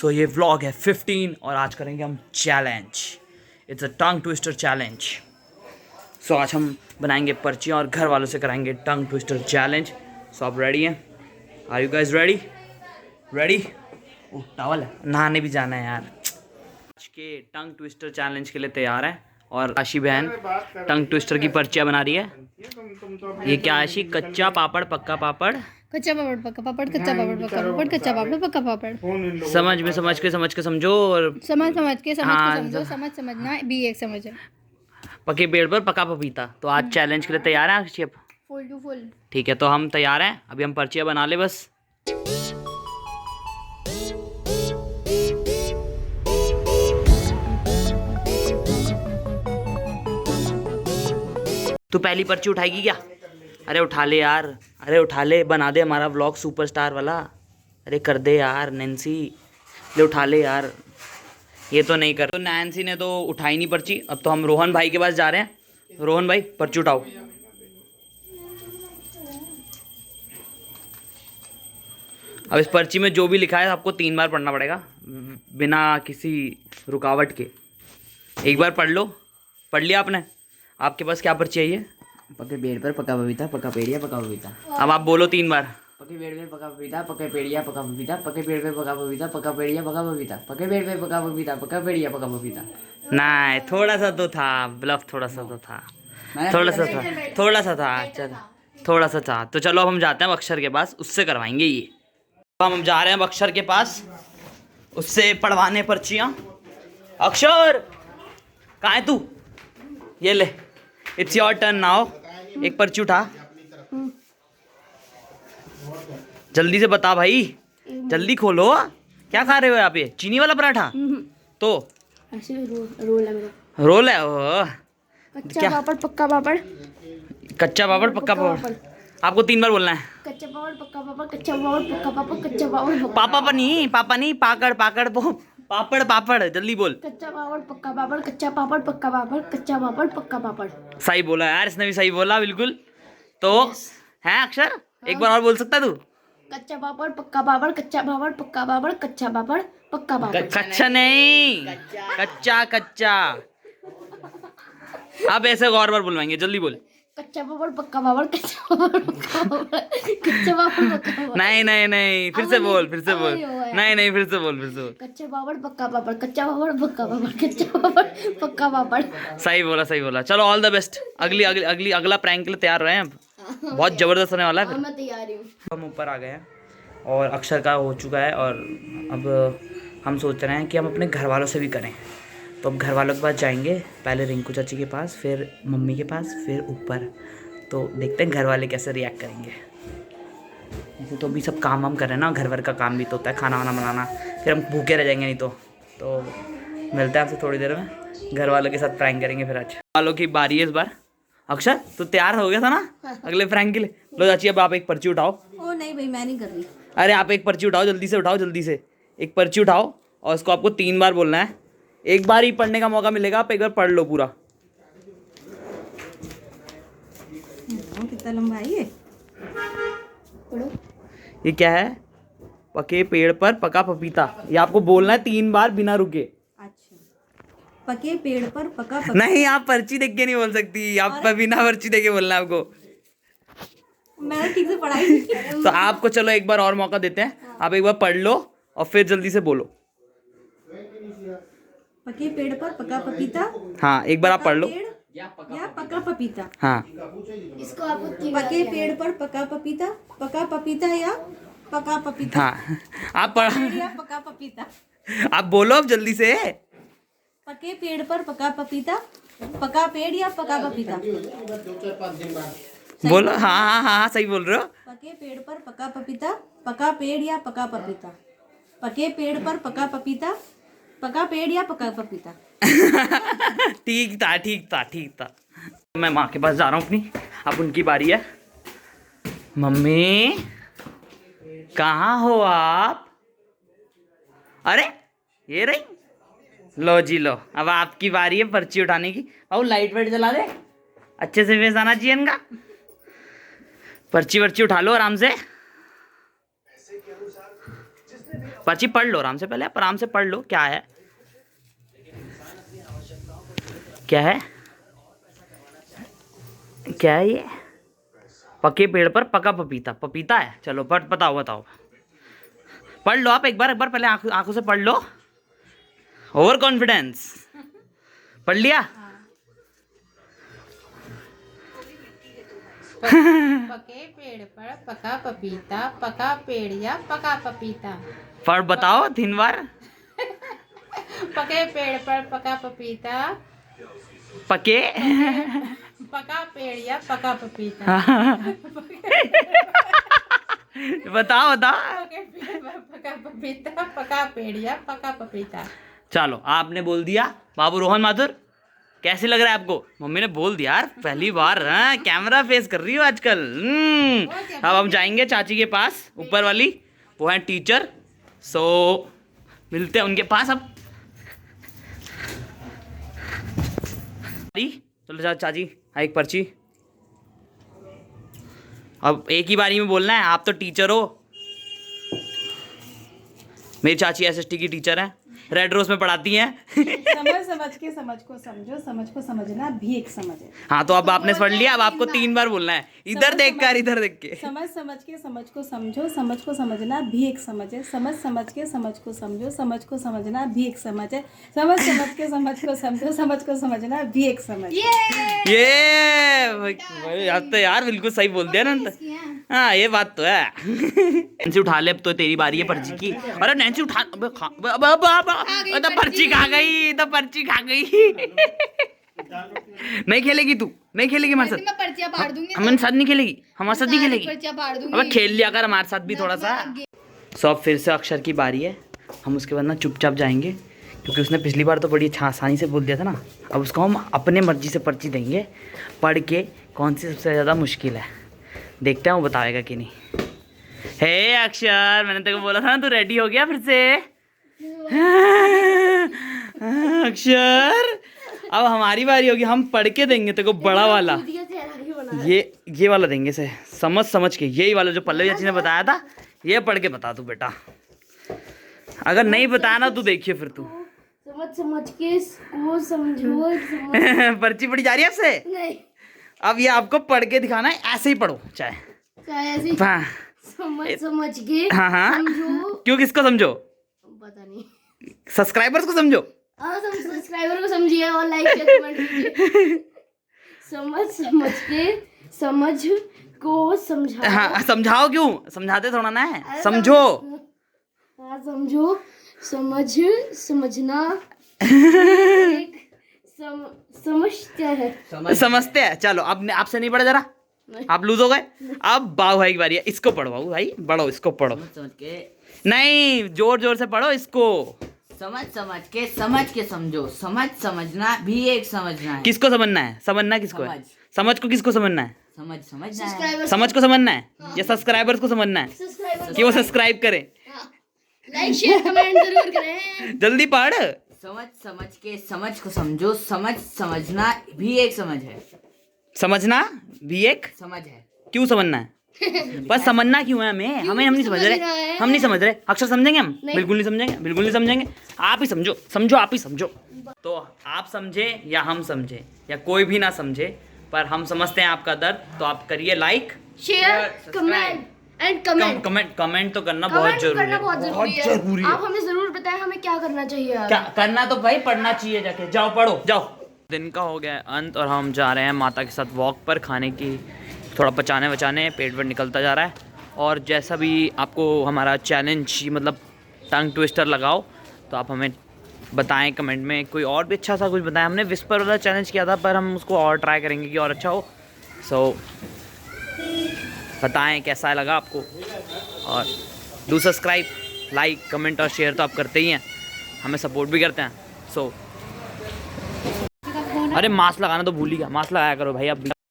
सो ये व्लॉग है 15 और आज करेंगे हम challenge. It's a tongue twister challenge. So आज हम बनाएंगे पर्चियाँ और घर वालों से कराएंगे टंग ट्विस्टर चैलेंज। सो आप रेडी हैं? Are you guys ready? Ready? Oh towel है, नहाने भी जाना है यार। आज के टंग ट्विस्टर चैलेंज के लिए तैयार है और आशी बहन टंग ट्विस्टर की पर्चियाँ बना रही है। ये क्या आशी? कच्चा पापड़ पक्का पापड़, कच्चा पापड़ पक्का पापड़, कच्चा पापड़ पक्का पापड़, कच्चा पापड़ पक्का पापड़। समझ के समझो और समझ के हाँ, समझो। समझना भी एक समझ है। पके पेड़ पर पका पपीता। तो आज चैलेंज के लिए तैयार है आशी? Full to full. ठीक है, तो हम तैयार हैं। अभी हम पर्चियाँ बना ले बस। तू पहली पर्ची उठाएगी क्या? अरे उठा ले यार, अरे उठा ले, बना दे हमारा व्लॉग सुपरस्टार वाला। अरे कर दे यार नैन्सी, ले उठा ले यार। ये तो नहीं कर, तो नैन्सी ने तो उठाई नहीं पर्ची। अब तो हम रोहन भाई के पास जा रहे हैं। रोहन भाई पर्ची उठाओ। अब इस पर्ची में जो भी लिखा है आपको 3 बार पढ़ना पड़ेगा बिना किसी रुकावट के। एक बार पढ़ लो। पढ़ लिया आपने? आपके पास क्या पर्ची चाहिए? पके पेड़ पर पका पपीता, पका पेड़िया पका पपीता। अब आप बोलो 3 बार। पके पेड़ पे पका पपीता, पके पेड़िया पका पपीता, पके पेड़ पे पका पपीता, पका पेड़िया पका पपीता, पके पेड़ पे पका पपीता, पका पेड़िया पका पपीता। नहीं, थोड़ा सा तो था ब्लफ, थोड़ा सा तो था, थोड़ा सा था, थोड़ा सा था, चल थोड़ा सा था। तो चलो अब हम जाते हैं अक्षर के पास, उससे करवाएंगे ये। हम जा रहे हैं अक्षर के पास, उससे पढ़वाने पर्चियाँ। अक्षर कहाँ है तू? ये ले, इट्स योर टर्न नाउ। एक पर्ची उठा, जल्दी से बता भाई, जल्दी खोलो। क्या खा रहे हो आप? ये चीनी वाला पराठा? तो ऐसे रोल है मेरा। रोल है वो? कच्चा पापड़ पक्का पापड़, कच्चा पापड़ पक्का पापड़। आपको 3 बार बोलना है। कच्चा पापड़ पक्का पापड़, कच्चा पापड़ पक्का पापड़, कच्चा पापड़ पापा नहीं, पाकड़ पाकड़ पापड़ पापड़, जल्दी बोल। कच्चा पापड़ पक्का पापड़, कच्चा पापड़ पक्का पापड़, कच्चा पापड़ पक्का पापड़। सही बोला यार, इसने भी सही बोला बिल्कुल। तो है अक्षर, एक बार और बोल सकता है तू? कच्चा पापड़ पक्का पापड़, कच्चा पापड़ पक्का पापड़, कच्चा पापड़ पक्का पापड़। कच्चा नहीं, कच्चा कच्चा। अब ऐसे और बार बुलवाएंगे, जल्दी बोल। कच्चा पापड़ पक्का पापड़, कच्चा पापड़ पक्का पापड़, कच्चा पापड़ पक्का पापड़। नहीं, फिर से बोल। नहीं, फिर से बोल। कच्चा पापड़ पक्का पापड़, कच्चा पापड़ पक्का पापड़, कच्चा पापड़ पक्का पापड़। सही बोला। चलो ऑल द बेस्ट। अगला प्रैंक के लिए तैयार रहे हैं। अब बहुत जबरदस्त होने वाला है। मैं तैयार हूँ। हम ऊपर आ गए हैं और अक्षर का हो चुका है और अब हम सोच रहे हैं कि हम अपने घर वालों से भी करें। तो अब घर वालों के पास जाएंगे, पहले रिंकू चाची के पास, फिर मम्मी के पास, फिर ऊपर। तो देखते हैं घर वाले कैसे रिएक्ट करेंगे। ऐसे तो अभी सब काम वाम कर रहे हैं ना, घर वर का काम भी तो होता है, खाना वाना बनाना, फिर हम भूखे रह जाएंगे नहीं तो मिलते हैं आपसे थोड़ी देर में। घर वालों के साथ प्रैंक करेंगे फिर। आज वालों की बारी है इस बार। अक्षर तो तैयार हो गया था ना अगले प्रैंक के लिए? लो चाची अब आप एक पर्ची उठाओ। ओ नहीं भाई, मैं नहीं कर रही। अरे आप एक पर्ची उठाओ, जल्दी से एक पर्ची उठाओ और उसको आपको 3 बार बोलना है। एक बार ही पढ़ने का मौका मिलेगा, आप एक बार पढ़ लो पूरा। कितना लंबा है ये? पढ़ो। ये क्या है? पके पेड़ पर पका पपीता। ये आपको बोलना है 3 बार बिना रुके। अच्छा, पके पेड़ पर पका पपीता। नहीं, आप पर्ची देख के नहीं बोल सकती, आप बिना पर्ची देख के बोलना है आपको। मैंने ठीक से पढ़ाई। तो आपको चलो एक बार और मौका देते हैं, आप एक बार पढ़ लो और फिर जल्दी से बोलो। पके पेड़ पर पका पपीता। हाँ, एक बार आप पढ़ लो। या पका पपीता। हाँ, इसको आपको पके पेड़ पर पका पपीता, पका पपीता या पका पपीता। हाँ, आप पढ़, या पका पपीता। आप बोलो अब जल्दी से। पके पेड़ पर पका पपीता, पका पेड़ या पका पपीता। बोलो। हाँ, सही बोल रहे हो। पके पेड़ पर पका पपीता, पका पेड़ या पका पपीता। पके पेड़ पर पका पपीता, पका पेड़ या पका पपीता। ठीक था। मैं माँ के पास जा रहा हूँ अपनी, अब उनकी बारी है। मम्मी कहाँ हो आप? अरे ये रही, लो जी लो। अब आपकी बारी है पर्ची उठाने की। और लाइट वाइट जला दे, अच्छे से फेस आना चाहिए इनका। पर्ची वर्ची उठा लो आराम से। पर्ची पढ़ लो आराम से, पहले आप आराम से पढ़ लो क्या है, क्या है, क्या है ये? पके पेड़ पर पका पपीता, पपीता है। चलो बताओ बताओ, पढ़ लो आप एक बार पहले आंखों से पढ़ लो। ओवर कॉन्फिडेंस, पढ़ लिया? पके पेड़ पर पका पपीता, पका पेड़ या पका पपीता। पढ़ बताओ 3 बार। पके पेड़ पर पका पपीता, पके पका पेड़ या पका पपीता। बताओ बताओ। पके पेड़ पर पका पपीता, पका पेड़ या पका पपीता। चलो आपने बोल दिया। बाबू रोहन माथुर, कैसे लग रहा है आपको? मम्मी ने बोल दिया यार, पहली बार। हाँ, कैमरा फेस कर रही हो आजकल। अब हम जाएंगे चाची के पास, ऊपर वाली, वो है टीचर। सो मिलते हैं उनके पास अब। चलो चाची, एक पर्ची। अब एक ही बारी में बोलना है, आप तो टीचर हो। मेरी चाची एसएसटी की टीचर है, रेड रोज में पढ़ाती हैं। समझ के समझ को समझो, समझ को समझना भी एक समझ है। हाँ, तो अब आपने पढ़ लिया, अब आपको 3 बार बोलना है, इधर देख कर, इधर देख के। समझ के समझ को समझो, समझ को समझना भी एक समझ है। समझ के समझ को समझो, समझ को समझना भी एक समझ है। समझ के समझ को समझो, समझ को समझना भी एक समझ है। ये यार तो यार बिल्कुल सही बोल दिया ना। हाँ, ये बात तो है। नैन्सी उठा ले, अब तो तेरी बारी है पर्ची की। अरे नैन्सी उठा, तो पर्ची खा गई, तो पर्ची खा गई। नहीं खेलेगी तू, नहीं खेलेगी हमारे साथ। मैं पर्चियां फाड़ दूंगी। हमारे साथ नहीं खेलेगी, हमारे साथ नहीं खेलेगी। पर्चियां फाड़ दूंगी। अब खेल लिया कर हमारे साथ भी थोड़ा सा। सो अब फिर से अक्षर की बारी है। हम उसके बाद ना चुपचाप जाएंगे, क्योंकि उसने पिछली बार तो बड़ी आसानी से बोल दिया था ना। अब उसको हम अपने मर्जी से पर्ची देंगे, पढ़ के कौन सी सबसे ज़्यादा मुश्किल है, देखते हैं वो बताएगा कि नहीं। हे अक्षर, मैंने तेरे को बोला था ना, तू रेडी हो गया फिर से? अक्षर, अब हमारी बारी होगी, हम पढ़ के देंगे तेरे को बड़ा वाला। ये वाला देंगे से, समझ के, यही वाला जो पल्लवी चाची ने बताया था, ये पढ़ के बता तू बेटा। अगर नहीं बताया ना तू देखिए फिर तू। समझ के इसको समझो। पर्ची पढ़ी जा रही है आपसे? नहीं, अब ये आपको पढ़ के दिखाना है, ऐसे ही पढ़ो चाहे ऐसे हाँ। समझ के हाँ समझो। क्यों, किसको समझो? पता नहीं। सब्सक्राइबर्स को समझो। सब्सक्राइबर को समझिए और लाइक शेयर कमेंट कीजिए। समझ के समझ को समझाओ। हाँ, समझाओ क्यों, समझाते थोड़ा ना है, समझो। हाँ, समझो, समझना समझते हैं। चलो अब आपसे नहीं पढ़ा जरा, आप लूज हो गए। अब बाबू भाई की बारी है, इसको पढ़ो बाबू भाई, पढ़ो इसको, पढ़ो। समझ के नहीं, जोर से पढ़ो इसको। समझ के समझो, समझना भी एक समझना है। किसको समझना है? समझना किसको है? समझ को किसको समझना है? समझना है। समझ को समझना है या सब्सक्राइबर्स को समझना है कि वो सब्सक्राइब करें? लाइक शेयर कमेंट जरूर करें। जल्दी पढ़। समझ के समझ को समझो, समझना भी एक समझ है। समझना भी एक समझ है। क्यों समझना है? बस समझना क्यों है हमें? हम नहीं समझ रहे, हम नहीं समझ रहे। अक्षर समझेंगे हम? बिल्कुल नहीं समझेंगे, बिल्कुल नहीं समझेंगे। आप ही समझो, आप ही समझो। तो आप समझे या हम समझे या कोई भी ना समझे, पर हम समझते हैं आपका दर्द। तो आप करिए like, share, comment and comment तो करना बहुत जरूरी है। आप हमें जरूर बताएं हमें क्या करना चाहिए। क्या करना? तो भाई पढ़ना चाहिए, जाके जाओ पढ़ो, जाओ। दिन का हो गया है अंत और हम जा रहे हैं माता के साथ वॉक पर, खाने की थोड़ा बचाने पेट वेट निकलता जा रहा है। और जैसा भी आपको हमारा चैलेंज, मतलब टंग ट्विस्टर लगाओ, तो आप हमें बताएं कमेंट में। कोई और भी अच्छा सा कुछ बताएं। हमने विस्पर वाला चैलेंज किया था, पर हम उसको और ट्राई करेंगे कि और अच्छा हो। सो बताएं कैसा लगा आपको, और डू सब्सक्राइब, लाइक, कमेंट और शेयर तो आप करते ही हैं, हमें सपोर्ट भी करते हैं। सो अरे मास्क लगाना तो भूल ही गया, मास्क लगाया करो भाई अब भी।